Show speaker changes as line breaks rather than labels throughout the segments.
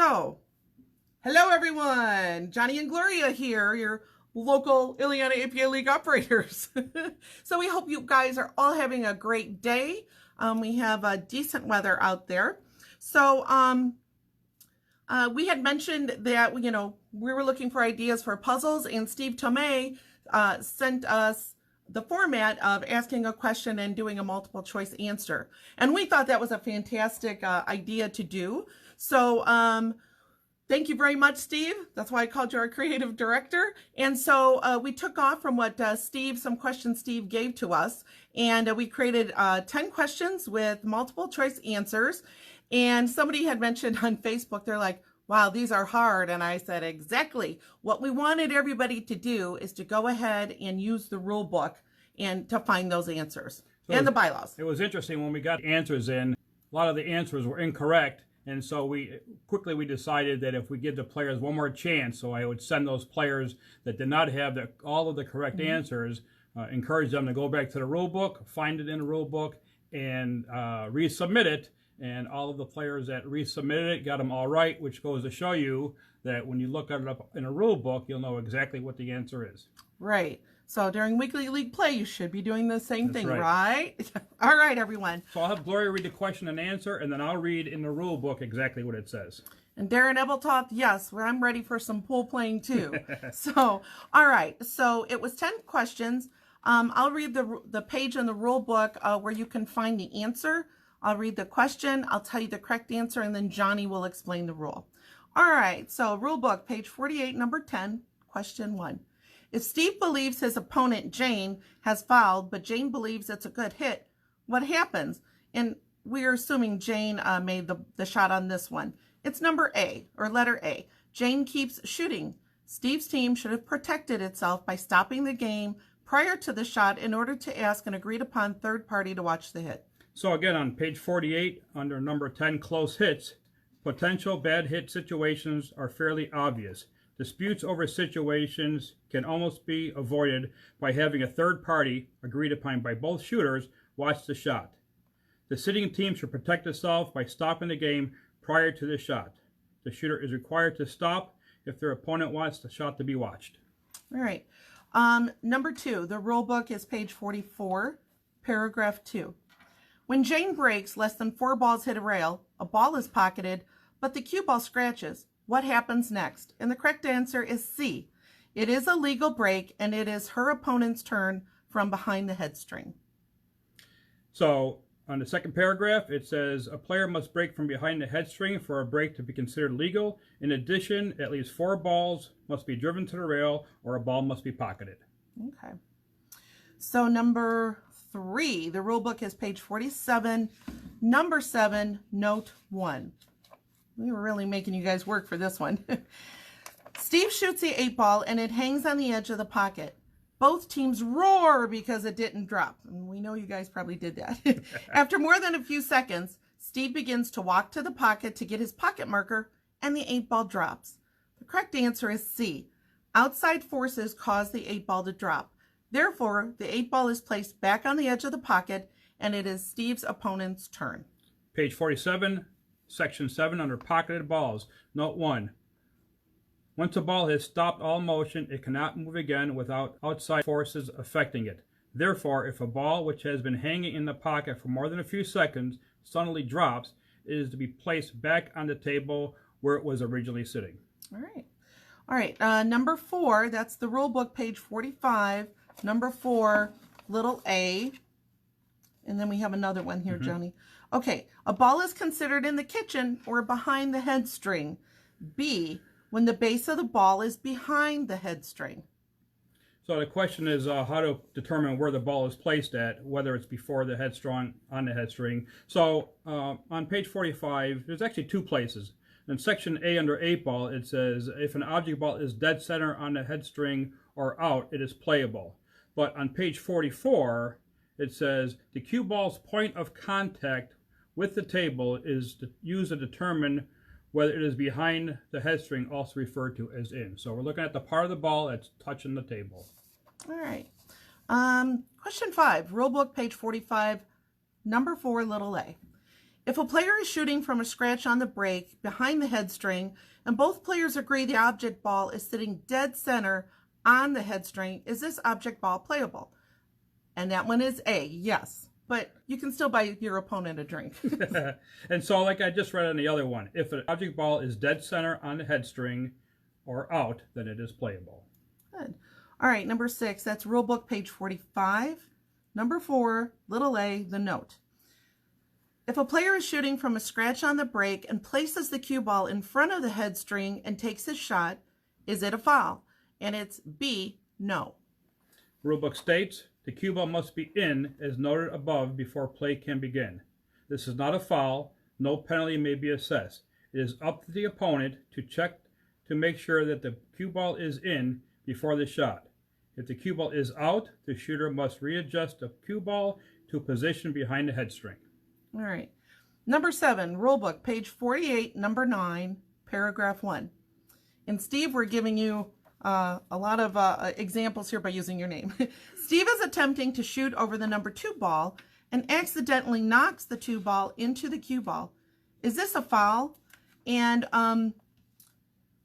So, hello everyone. Johnny and Gloria here, your local Ileana APA League operators. So we hope you guys are all having a great day. We have decent weather out there. So we had mentioned that, we were looking for ideas for puzzles, and Steve Tomei sent us the format of asking a question and doing a multiple choice answer. And we thought that was a fantastic idea to do. So thank you very much, Steve. That's why I called you our creative director. And so we took off from what some questions Steve gave to us, and we created 10 questions with multiple choice answers. And somebody had mentioned on Facebook, they're like, wow, these are hard. And I said, exactly. What we wanted everybody to do is to go ahead and use the rule book and to find those answers and the bylaws.
It was interesting when we got answers in, a lot of the answers were incorrect. And so we decided that if we give the players one more chance, so I would send those players that did not have all of the correct answers, encourage them to go back to the rule book, find it in the rule book, and resubmit it. And all of the players that resubmitted it got them all right, which goes to show you that when you look at it up in a rule book, you'll know exactly what the answer is.
Right. So during weekly league play, you should be doing the same thing, right? All right, everyone.
So I'll have Gloria read the question and answer, and then I'll read in the rule book exactly what it says.
And Darren Ebeltoft, yes, I'm ready for some pool playing too. So, all right. So it was 10 questions. I'll read the page in the rule book where you can find the answer. I'll read the question, I'll tell you the correct answer, and then Johnny will explain the rule. All right, so rule book, page 48, number 10, question 1. If Steve believes his opponent, Jane, has fouled, but Jane believes it's a good hit, what happens? And we're assuming Jane made the shot on this one. It's number A, or letter A. Jane keeps shooting. Steve's team should have protected itself by stopping the game prior to the shot in order to ask an agreed-upon third party to watch the hit.
So again, on page 48, under number 10, close hits, potential bad hit situations are fairly obvious. Disputes over situations can almost be avoided by having a third party, agreed upon by both shooters, watch the shot. The sitting team should protect itself by stopping the game prior to the shot. The shooter is required to stop if their opponent wants the shot to be watched.
All right. Number 2, the rule book is page 44, paragraph 2. When Jane breaks, less than 4 balls hit a rail, a ball is pocketed, but the cue ball scratches. What happens next? And the correct answer is C. It is a legal break, and it is her opponent's turn from behind the head string.
So on the second paragraph, it says a player must break from behind the head string for a break to be considered legal. In addition, at least 4 balls must be driven to the rail, or a ball must be pocketed.
Okay. So number 3, the rule book is page 47, number 7, note 1. We were really making you guys work for this one. Steve shoots the 8 ball and it hangs on the edge of the pocket. Both teams roar because it didn't drop. And we know you guys probably did that. After more than a few seconds, Steve begins to walk to the pocket to get his pocket marker, and the 8 ball drops. The correct answer is C. Outside forces cause the 8 ball to drop. Therefore, the 8 ball is placed back on the edge of the pocket, and it is Steve's opponent's turn.
Page 47, section 7, under pocketed balls. Note 1. Once a ball has stopped all motion, it cannot move again without outside forces affecting it. Therefore, if a ball which has been hanging in the pocket for more than a few seconds suddenly drops, it is to be placed back on the table where it was originally sitting.
All right. All right. Number 4, that's the rule book, page 45. Number 4, little a, and then we have another one here, Johnny. Okay, a ball is considered in the kitchen or behind the head string. B, when the base of the ball is behind the head string.
So the question is how to determine where the ball is placed at, whether it's before the head string, on the head string. So on page 45, there's actually 2 places. In section A under 8 ball, it says if an object ball is dead center on the head string or out, it is playable. But on page 44, it says the cue ball's point of contact with the table is used to determine whether it is behind the head string, also referred to as in. So we're looking at the part of the ball that's touching the table.
All right. Question 5, rule book, page 45, number 4, little a. If a player is shooting from a scratch on the break behind the head string, and both players agree the object ball is sitting dead center on the head string, is this object ball playable? And that one is A, yes. But you can still buy your opponent a drink.
And so, like I just read on the other one, if an object ball is dead center on the head string or out, then it is playable.
Good. All right, number 6, that's rulebook page 45. Number 4, little a, the note. If a player is shooting from a scratch on the break and places the cue ball in front of the head string and takes his shot, is it a foul? And it's B, no.
Rulebook states the cue ball must be in as noted above before play can begin. This is not a foul. No penalty may be assessed. It is up to the opponent to check to make sure that the cue ball is in before the shot. If the cue ball is out, the shooter must readjust the cue ball to position behind the head string.
All right. Number 7, rulebook, page 48, number 9, paragraph 1. And Steve, we're giving you a lot of examples here by using your name. Steve is attempting to shoot over the number 2 ball and accidentally knocks the 2 ball into the cue ball. Is this a foul? And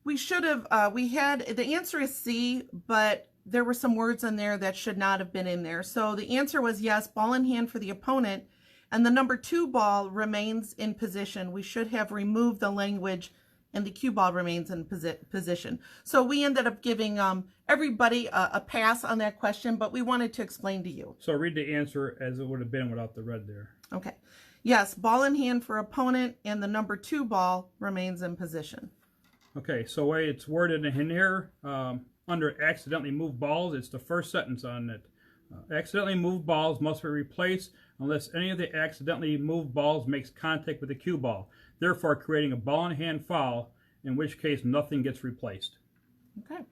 we should have, the answer is C, but there were some words in there that should not have been in there. So the answer was yes, ball in hand for the opponent, and the number 2 ball remains in position. We should have removed the language and the cue ball remains in position. So we ended up giving everybody a pass on that question, but we wanted to explain to you.
So read the answer as it would have been without the red there.
Okay. Yes, ball in hand for opponent, and the number 2 ball remains in position.
Okay, so the way it's worded in here, under accidentally moved balls, it's the first sentence on it. Accidentally moved balls must be replaced unless any of the accidentally moved balls makes contact with the cue ball, therefore creating a ball in hand foul, in which case nothing gets replaced.
Okay.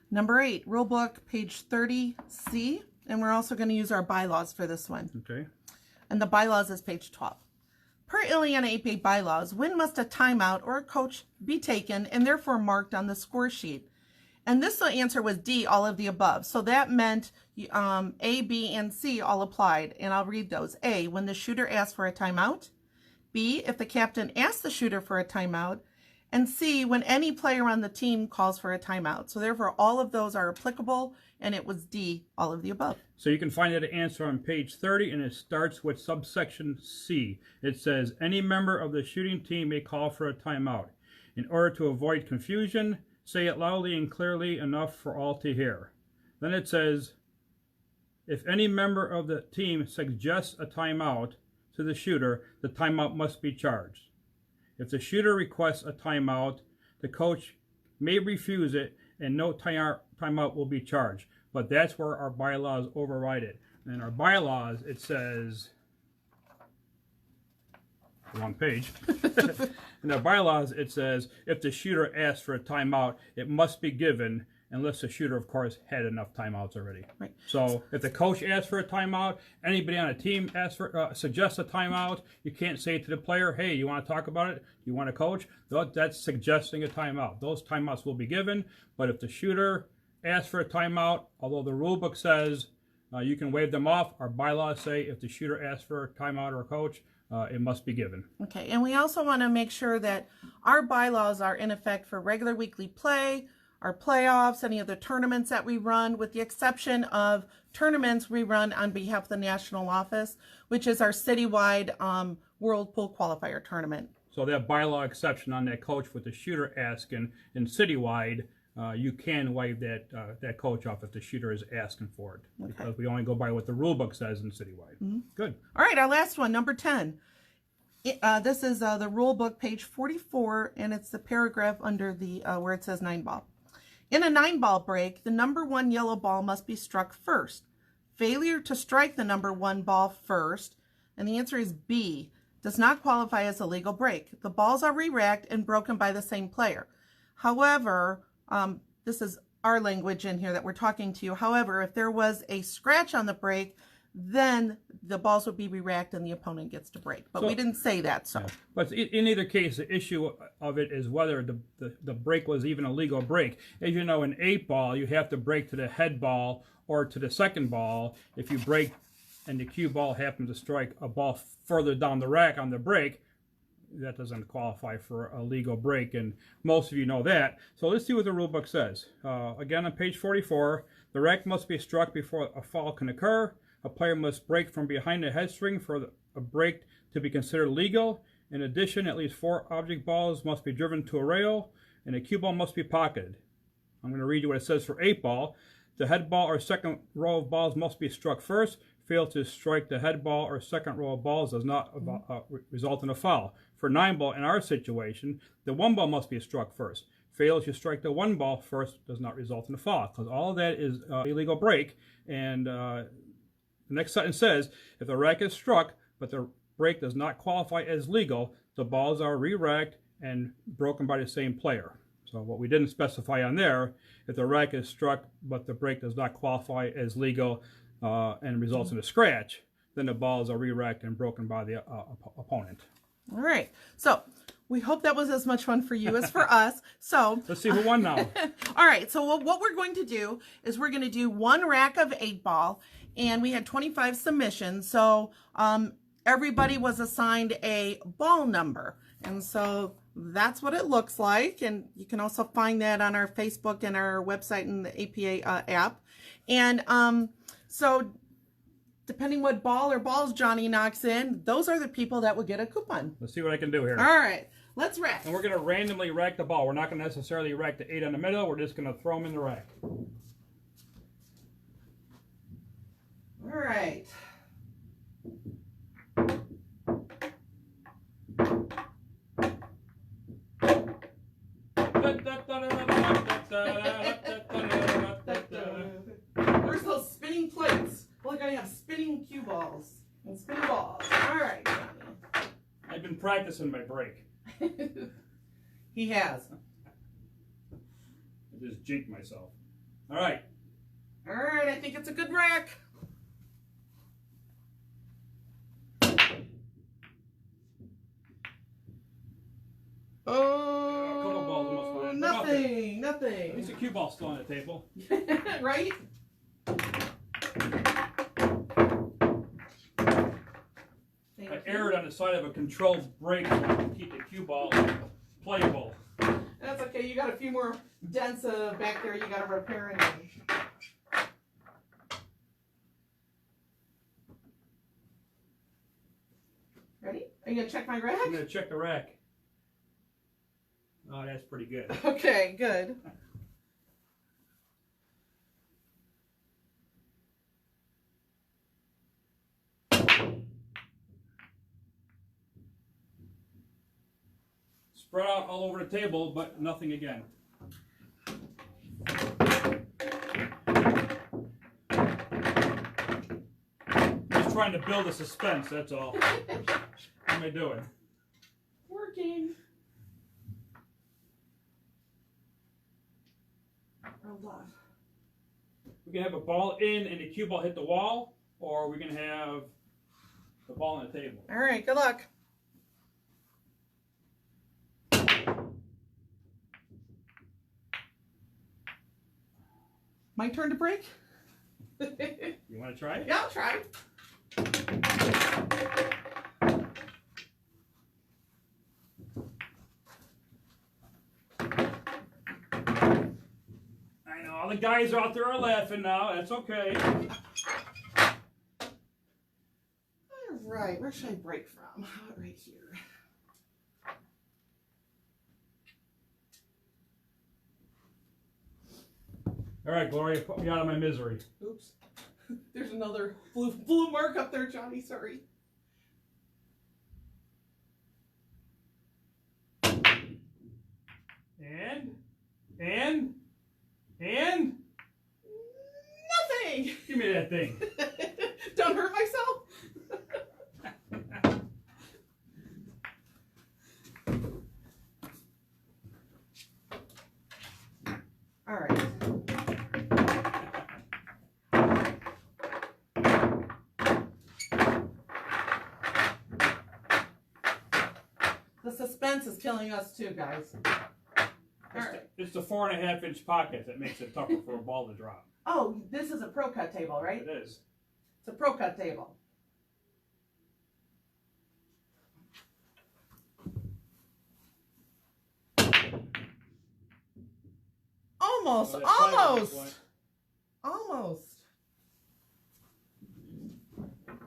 Number 8, rulebook, page 30C, and we're also going to use our bylaws for this one.
Okay.
And the bylaws is page 12. Per Illinois APA bylaws, when must a timeout or a coach be taken and therefore marked on the score sheet? And this answer was D, all of the above. So that meant A, B, and C all applied. And I'll read those. A, when the shooter asks for a timeout. B, if the captain asks the shooter for a timeout. And C, when any player on the team calls for a timeout. So therefore, all of those are applicable, and it was D, all of the above.
So you can find that answer on page 30, and it starts with subsection C. It says, any member of the shooting team may call for a timeout. In order to avoid confusion, say it loudly and clearly enough for all to hear. Then it says, if any member of the team suggests a timeout to the shooter, the timeout must be charged. If the shooter requests a timeout, the coach may refuse it and no timeout will be charged. But that's where our bylaws override it. And in our bylaws, it says, wrong page. In our bylaws, it says, if the shooter asks for a timeout, it must be given, unless the shooter, of course, had enough timeouts already. Right. So if the coach asks for a timeout, anybody on a team suggests a timeout, you can't say to the player, hey, you want to talk about it? You want to coach? That's suggesting a timeout. Those timeouts will be given, but if the shooter asks for a timeout, although the rule book says you can waive them off, our bylaws say if the shooter asks for a timeout or a coach, it must be given. Okay,
and we also want to make sure that our bylaws are in effect for regular weekly play, our playoffs, any other tournaments that we run, with the exception of tournaments we run on behalf of the national office, which is our citywide World Pool Qualifier tournament.
So that bylaw exception on that coach with the shooter asking in citywide, you can waive that coach off if the shooter is asking for it. Okay. Because we only go by what the rule book says in citywide. Mm-hmm. Good.
All right, our last one, number 10. This is the rule book, page 44, and it's the paragraph under the where it says 9-ball. In a 9-ball break, the number 1 yellow ball must be struck first. Failure to strike the number 1 ball first, and the answer is B, does not qualify as a legal break. The balls are re-racked and broken by the same player. However, this is our language in here that we're talking to you. However, if there was a scratch on the break, then the balls would be re-racked and the opponent gets to break. But we didn't say that, so. Yeah.
But in either case, the issue of it is whether the break was even a legal break. As you know, in 8-ball, you have to break to the head ball or to the second ball. If you break and the cue ball happens to strike a ball further down the rack on the break, that doesn't qualify for a legal break, and most of you know that. So let's see what the rule book says. Again, on page 44, the rack must be struck before a foul can occur. A player must break from behind the head string for a break to be considered legal. In addition, at least 4 object balls must be driven to a rail, and a cue ball must be pocketed. I'm going to read you what it says for 8 ball. The head ball or second row of balls must be struck first. Fail to strike the head ball or second row of balls does not result in a foul. For 9 ball, in our situation, the 1 ball must be struck first. Fail to strike the 1 ball first does not result in a foul, because all of that is illegal break. And the next sentence says, if the rack is struck, but the break does not qualify as legal, the balls are re-racked and broken by the same player. So what we didn't specify on there, if the rack is struck, but the break does not qualify as legal and results in a scratch, then the balls are re-racked and broken by the opponent.
All right. So we hope that was as much fun for you as for us. So
let's see who won now.
All right. So what we're going to do is we're going to do 1 rack of 8 ball, and we had 25 submissions. So everybody was assigned a ball number, and so that's what it looks like. And you can also find that on our Facebook and our website and the APA app. And so depending what ball or balls Johnny knocks in, those are the people that will get a coupon.
Let's see what I can do here.
All right, let's rack.
And we're going to randomly rack the ball. We're not going to necessarily rack the 8 in the middle. We're just going to throw them in the rack.
All right. Where's those spinning plates? Look, I have spinning cue balls and spinning balls. All right, Johnny.
I've been practicing my break.
He has.
I just jinked myself. All right.
All right, I think it's a good rack. Oh, nothing.
At least a cue ball's still on the table.
Right?
I erred on the side of a controlled break so I can keep the cue ball playable.
That's okay. You got a few more dents back there you got to repair anyway. Ready? Are you going to check my rack?
I'm going to check the rack. Oh, that's pretty good.
Okay, good.
Spread out all over the table, but nothing again. Just trying to build a suspense, that's all. What am I doing?
Working. Rolled off.
We can have a ball in and the cue ball hit the wall, or we can have the ball on the table.
All right, good luck. My turn to break?
You want to try it?
Yeah, I'll try.
I know, all the guys out there are laughing now. That's okay.
All right, where should I break from? Right here.
All right, Gloria, put me out of my misery.
Oops. There's another blue mark up there, Johnny. Sorry.
And
Nothing.
give me that thing.
Don't hurt myself. All right. The suspense is killing us too, guys. All right.
It's the 4.5-inch pocket that makes it tougher for a ball to drop.
Oh, this is a Pro Cut table, right?
It is.
It's a Pro Cut table. Almost.
Oh, that five
Almost.
went.
Almost.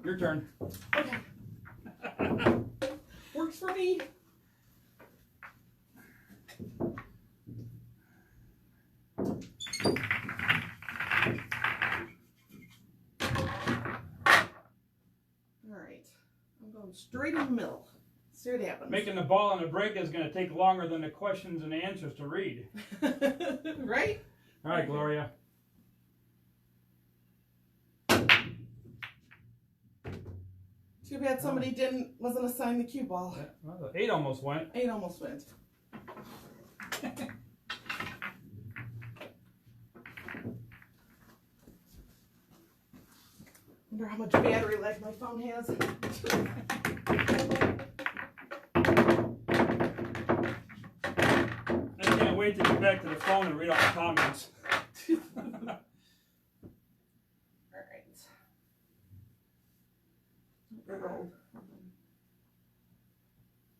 Your turn.
Okay. Works for me. Alright. I'm going straight in the middle. See what happens.
Making the ball on the break is going to take longer than the questions and the answers to read.
Right?
All right, Gloria.
Too bad somebody wasn't assigned the cue ball.
Well, the 8 almost went.
8 almost went. Wonder how much battery life my phone has.
I can't wait to get back to the phone and read all the comments.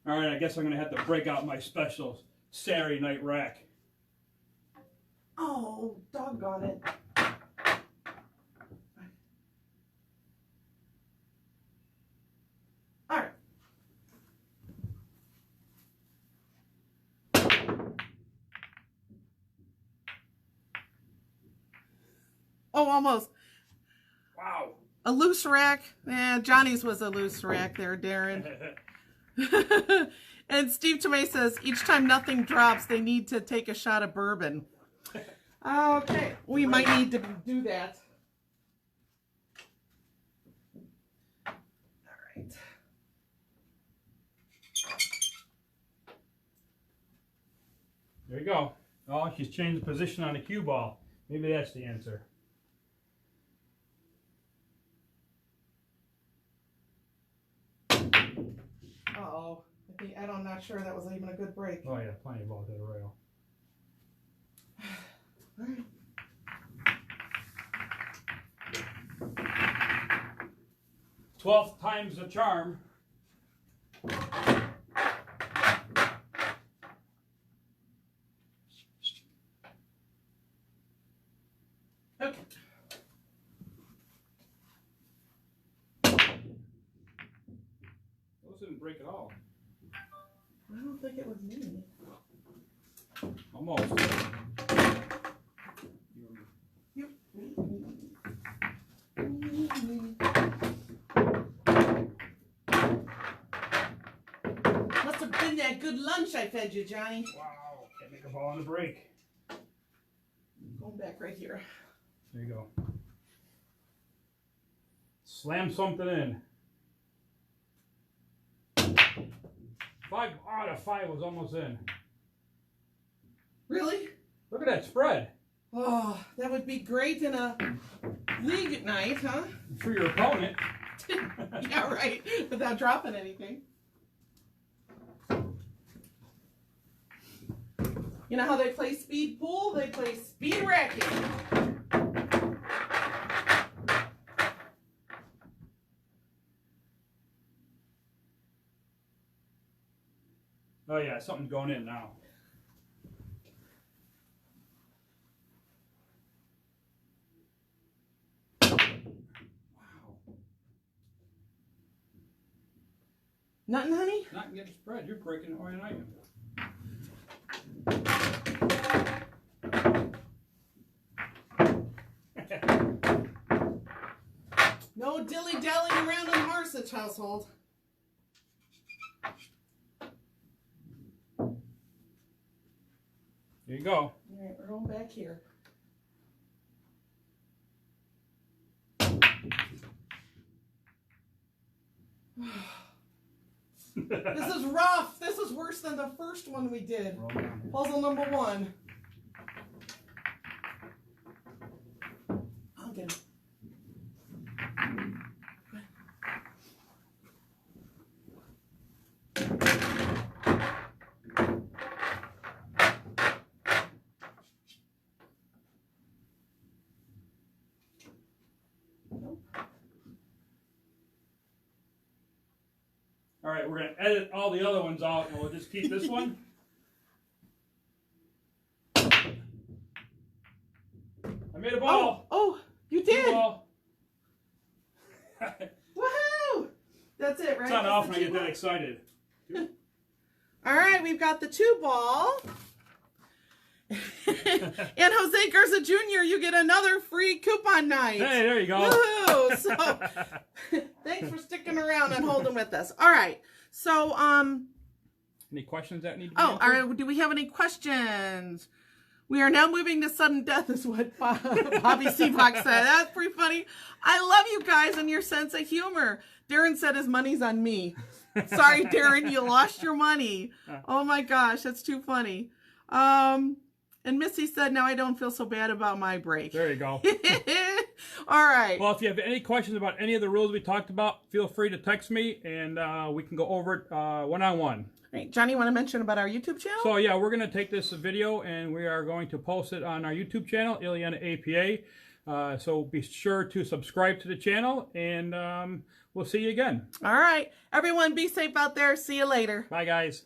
All right, I guess I'm going to have to break out my special Saturday night rack.
Oh, doggone it. All right. Oh, almost.
Wow.
A loose rack. Johnny's was a loose rack there, Darren. And Steve Tomei says, each time nothing drops, they need to take a shot of bourbon. Okay, we might need to do that. All right.
There you go. Oh, she's changed the position on the cue ball. Maybe that's the answer.
Uh-oh. I'm not sure that was even a good break.
Oh, yeah, plenty of ball to the rail.
All right.
12th time's the charm.
Okay.
Those didn't break at all.
I don't think it was me.
Almost.
Yep. Must have been that good lunch I fed you, Johnny.
Wow, can't make a ball on the break.
Going back right here.
There you go. Slam something in. 5 out of 5 was almost in.
Really?
Look at that spread.
Oh, that would be great in a league night, huh?
For your opponent.
Yeah, right. Without dropping anything. You know how they play speed pool? They play speed racking.
Oh yeah, something's going in now. Wow.
Nothing, honey?
Not getting spread. You're breaking it right an item.
No dilly-dallying around in the Marsich household.
There you go.
All right, we're going back here. This is rough. This is worse than the first one we did. Puzzle number 1. I'll get it.
All right, we're going to edit all the other ones out, and we'll just keep this one. made a ball.
Oh, you did.
Ball.
Woohoo! That's it, right?
It's not
That's
often
the
I get
two
that
ball?
excited.
All right, we've got the 2 ball. And Jose Garza Jr., you get another free coupon night.
Hey, there you go.
Woohoo! So, thanks for sticking around and holding with us. All right. So,
Any questions that need to be
all
answered?
right. Do we have any questions? We are now moving to sudden death, is what Bobby Seabox said. That's pretty funny. I love you guys and your sense of humor. Darren said his money's on me. Sorry, Darren, you lost your money. Oh my gosh, that's too funny. And Missy said, now I don't feel so bad about my break.
There you go.
All right.
Well, if you have any questions about any of the rules we talked about, feel free to text me, and we can go over it one-on-one.
Right. Johnny, want to mention about our YouTube channel?
So, yeah, we're going to take this video, and we are going to post it on our YouTube channel, Ileana APA. So be sure to subscribe to the channel, and we'll see you again.
All right. Everyone, be safe out there. See you later.
Bye, guys.